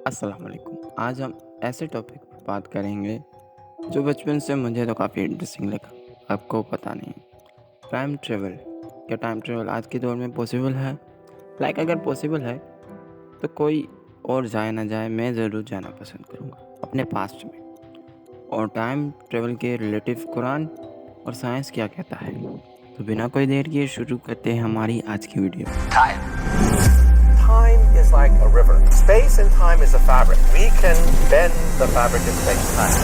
अस्सलाम वालेकुम। आज हम ऐसे टॉपिक पर बात करेंगे जो बचपन से मुझे तो काफ़ी इंटरेस्टिंग लगा। आपको पता नहीं, टाइम ट्रैवल। क्या टाइम ट्रैवल आज के दौर में पॉसिबल है? अगर पॉसिबल है तो कोई और जाए ना जाए, मैं ज़रूर जाना पसंद करूँगा अपने पास्ट में। और टाइम ट्रैवल के रिलेटिव कुरान और साइंस क्या कहता है। तो बिना कोई देर किए शुरू करते हैं हमारी आज की video. Time is like a river. Space and time is a fabric. We can bend the fabric of space-time.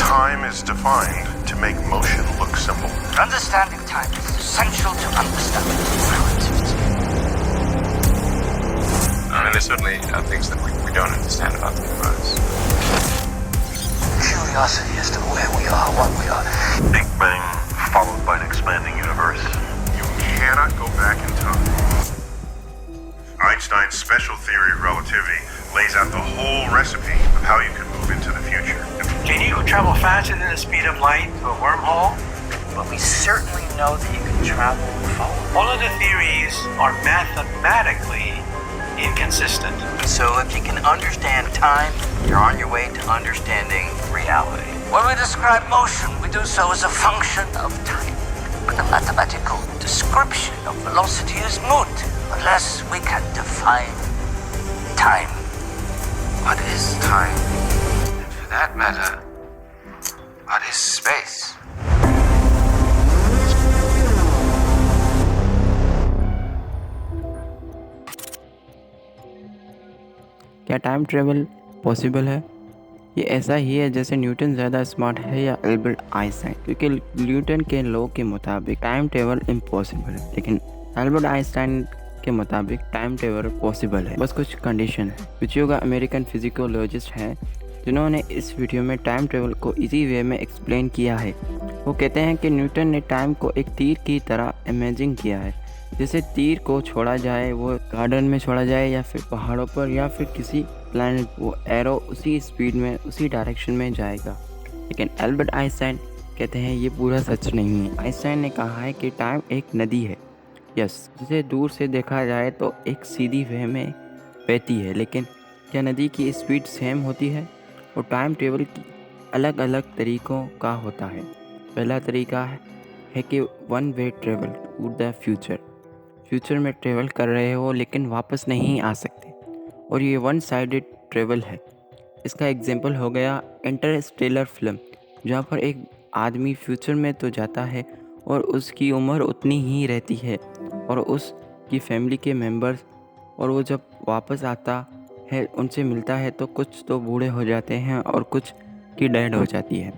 Time is defined to make motion look simple. Understanding time is essential to understanding relativity. There certainly are things that we don't understand about the universe. Curiosity as to where we are, what we are. Big Bang followed by an expanding universe. You cannot go back in time. Einstein's special theory of relativity lays out the whole recipe of how you can move into the future. Can you travel faster than the speed of light to a wormhole? But we certainly know that you can travel forward. All of the theories are mathematically inconsistent. So if you can understand time, you're on your way to understanding reality. When we describe motion, we do so as a function of time. But the mathematical description of velocity is moot unless we can define time. What is time? And for that matter, what is space? क्या time travel possible है? ये ऐसा ही है जैसे Newton ज़्यादा smart है या Albert Einstein, क्योंकि न्यूटन के लॉ के मुताबिक टाइम ट्रैवल इम्पॉसिबल है, लेकिन एल्बर्ट आइंस्टाइन के मुताबिक टाइम ट्रैवल पॉसिबल है। बस कुछ कंडीशन है। पिछियोगा अमेरिकन फिजिकोलॉजिस्ट हैं जिन्होंने इस वीडियो में टाइम ट्रैवल को इजी वे में एक्सप्लेन किया है। वो कहते हैं कि न्यूटन ने टाइम को एक तीर की तरह इमेजिन किया है। जैसे तीर को छोड़ा जाए, वो गार्डन में छोड़ा जाए या फिर पहाड़ों पर या फिर किसी प्लैनेट, वो एरो उसी स्पीड में उसी डायरेक्शन में जाएगा। लेकिन एल्बर्ट आइंस्टाइन कहते हैं ये पूरा सच नहीं है। आइंस्टाइन ने कहा है कि टाइम एक नदी है, जिसे दूर से देखा जाए तो एक सीधी वे में बहती है, लेकिन क्या नदी की स्पीड सेम होती है? और टाइम ट्रेवल की अलग अलग तरीक़ों का होता है। पहला तरीका है कि one way travel to the future में ट्रेवल कर रहे हो लेकिन वापस नहीं आ सकते, और ये वन साइडेड ट्रेवल है। इसका एग्जांपल हो गया इंटरस्टेलर फिल्म, जहाँ पर एक आदमी फ्यूचर में तो जाता है और उसकी उम्र उतनी ही रहती है और उसकी फैमिली के मेंबर्स, और वो जब वापस आता है उनसे मिलता है तो कुछ तो बूढ़े हो जाते हैं और कुछ की डेड हो जाती है।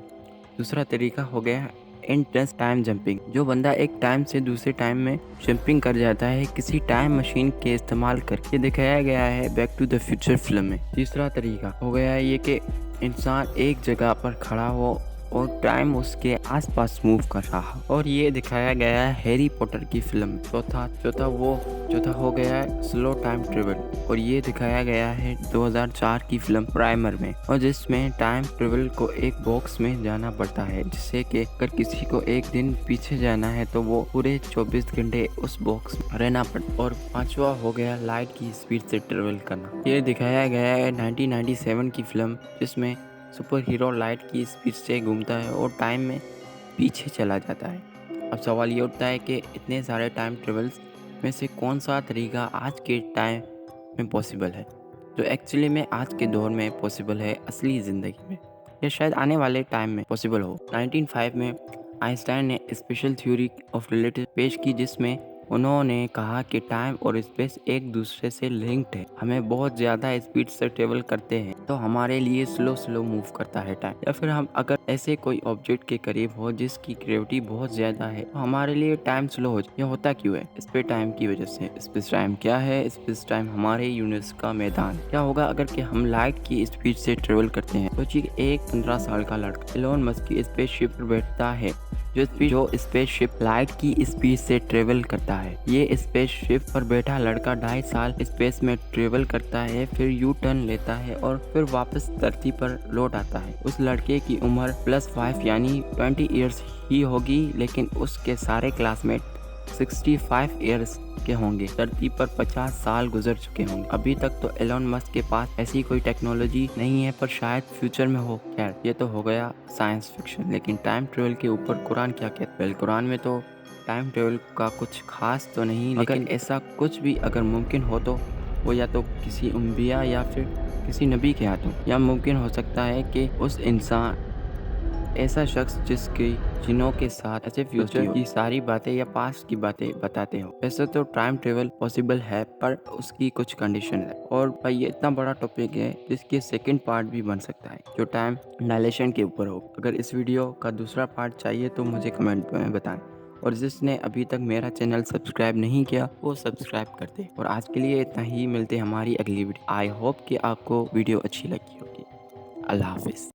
दूसरा तरीका हो गया इंटेंस टाइम जंपिंग, जो बंदा एक टाइम से दूसरे टाइम में जंपिंग कर जाता है किसी टाइम मशीन के इस्तेमाल करके। दिखाया गया है back to the future film में। तीसरा तरीका हो गया ये कि इंसान एक जगह पर खड़ा हो और टाइम उसके आसपास मूव कर रहा हो, और ये दिखाया गया है हैरी पॉटर की फिल्म में। चौथा हो गया है स्लो टाइम ट्रेवल, और ये दिखाया गया है 2004 की फिल्म प्राइमर में, और जिसमें टाइम ट्रेवल को एक बॉक्स में जाना पड़ता है, जिससे कि अगर किसी को एक दिन पीछे जाना है तो वो पूरे 24 घंटे उस बॉक्स में रहना पड़ता। और पांचवा हो गया लाइट की स्पीड से ट्रेवल करना। ये दिखाया गया है 1997 की फिल्म, जिसमें सुपर हीरो लाइट की स्पीड से घूमता है और टाइम में पीछे चला जाता है। अब सवाल ये उठता है कि इतने सारे टाइम ट्रेवल्स में से कौन सा तरीका आज के टाइम में पॉसिबल है, जो एक्चुअली में आज के दौर में पॉसिबल है असली ज़िंदगी में, या शायद आने वाले टाइम में पॉसिबल हो। 1905 में आइंस्टाइन ने स्पेशल थ्योरी ऑफ रिलेटिविटी पेश की, जिसमें उन्होंने कहा कि टाइम और स्पेस एक दूसरे से लिंक्ड है। हमें बहुत ज़्यादा स्पीड से ट्रेवल करते हैं तो हमारे लिए स्लो मूव करता है टाइम, या फिर हम अगर ऐसे कोई ऑब्जेक्ट के करीब हो जिसकी ग्रेविटी बहुत ज़्यादा है तो हमारे लिए टाइम स्लो हो जाए। यह होता क्यों है? स्पेस टाइम की वजह से। स्पेस टाइम क्या है? स्पेस टाइम हमारे यूनिवर्स का मैदान। क्या होगा अगर कि हम लाइट की स्पीड से ट्रेवल करते हैं? सोचिए एक 15 साल का लड़का एलोन मस्क की स्पेसशिप पर बैठता है, जो स्पेसशिप लाइट की स्पीड से ट्रेवल करता है। ये स्पेसशिप पर बैठा लड़का 2.5 साल स्पेस में ट्रेवल करता है, फिर यू टर्न लेता है और फिर वापस धरती पर लौट आता है। उस लड़के की उम्र +5 यानी 20 ईयर्स ही होगी, लेकिन उसके सारे क्लासमेट 65 ईयर्स के होंगे। धरती पर 50 साल गुजर चुके होंगे। अभी तक तो एलोन मस्क के पास ऐसी कोई टेक्नोलॉजी नहीं है, पर शायद फ्यूचर में हो। खैर, ये तो हो गया साइंस फिक्शन, लेकिन टाइम ट्रेवल के ऊपर कुरान क्या कहता है? कुरान में तो टाइम ट्रेवल का कुछ खास तो नहीं, लेकिन ऐसा कुछ भी अगर मुमकिन हो तो वो या तो किसी अंबिया या फिर किसी नबी के हाथों, या मुमकिन हो सकता है कि उस इंसान, ऐसा शख्स जिसकी जिनों के साथ ऐसे फ्यूचर की सारी बातें या पास्ट की बातें बताते हो। वैसे तो टाइम ट्रेवल पॉसिबल है, पर उसकी कुछ कंडीशन है। और भाई ये इतना बड़ा टॉपिक है जिसके सेकंड पार्ट भी बन सकता है, जो टाइम डायलेशन के ऊपर हो। अगर इस वीडियो का दूसरा पार्ट चाहिए तो मुझे कमेंट में बताएं, और जिसने अभी तक मेरा चैनल सब्सक्राइब नहीं किया वो सब्सक्राइब कर दे। और आज के लिए इतना ही, मिलते हैं हमारी अगली वीडियो। आई होप कि आपको वीडियो अच्छी लगी होगी। अल्लाह हाफिज़।